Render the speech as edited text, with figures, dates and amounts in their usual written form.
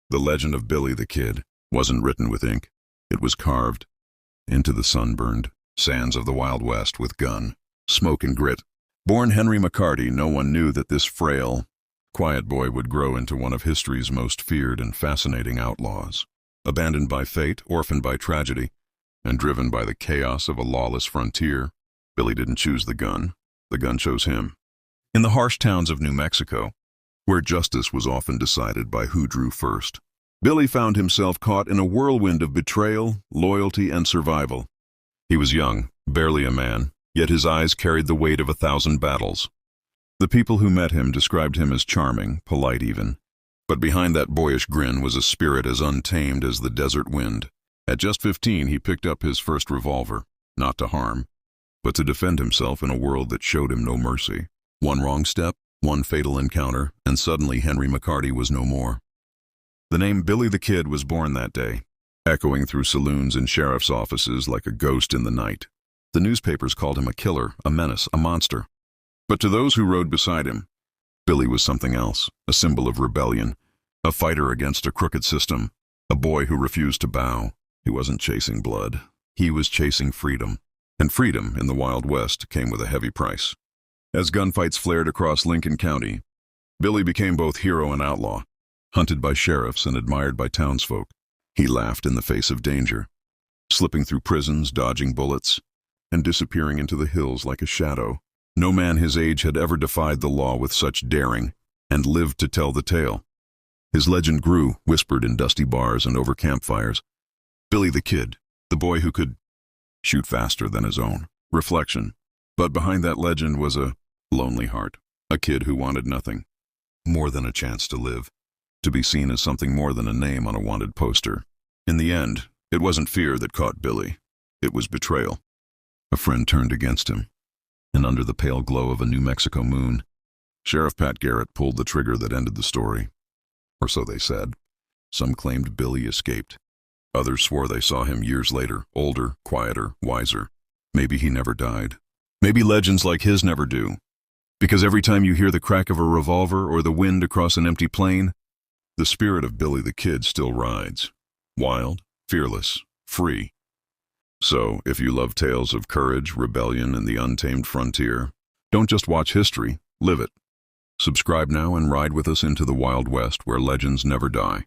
The legend of Billy the Kid wasn't written with ink. It was carved into the sunburned sands of the Wild West with gun, smoke, and grit. Born Henry McCarty, no one knew that this frail, quiet boy would grow into one of history's most feared and fascinating outlaws. Abandoned by fate, orphaned by tragedy, and driven by the chaos of a lawless frontier, Billy didn't choose the gun chose him. In the harsh towns of New Mexico, where justice was often decided by who drew first, Billy found himself caught in a whirlwind of betrayal, loyalty, and survival. He was young, barely a man, yet his eyes carried the weight of 1,000 battles. The people who met him described him as charming, polite even. But behind that boyish grin was a spirit as untamed as the desert wind. At just 15, he picked up his first revolver, not to harm, but to defend himself in a world that showed him no mercy. One wrong step, one fatal encounter, and suddenly Henry McCarty was no more. The name Billy the Kid was born that day, echoing through saloons and sheriff's offices like a ghost in the night. The newspapers called him a killer, a menace, a monster. But to those who rode beside him, Billy was something else, a symbol of rebellion, a fighter against a crooked system, a boy who refused to bow. He wasn't chasing blood. He was chasing freedom. And freedom in the Wild West came with a heavy price. As gunfights flared across Lincoln County, Billy became both hero and outlaw, hunted by sheriffs and admired by townsfolk. He laughed in the face of danger, slipping through prisons, dodging bullets, and disappearing into the hills like a shadow. No man his age had ever defied the law with such daring, and lived to tell the tale. His legend grew, whispered in dusty bars and over campfires. Billy the Kid, the boy who could shoot faster than his own. Reflection. But behind that legend was a lonely heart, a kid who wanted nothing more than a chance to live, to be seen as something more than a name on a wanted poster. In the end, it wasn't fear that caught Billy. It was betrayal. A friend turned against him, and under the pale glow of a New Mexico moon, Sheriff Pat Garrett pulled the trigger that ended the story. Or so they said. Some claimed Billy escaped. Others swore they saw him years later, older, quieter, wiser. Maybe he never died. Maybe legends like his never do. Because every time you hear the crack of a revolver or the wind across an empty plain, the spirit of Billy the Kid still rides. Wild, fearless, free. So, if you love tales of courage, rebellion, and the untamed frontier, don't just watch history, live it. Subscribe now and ride with us into the Wild West where legends never die.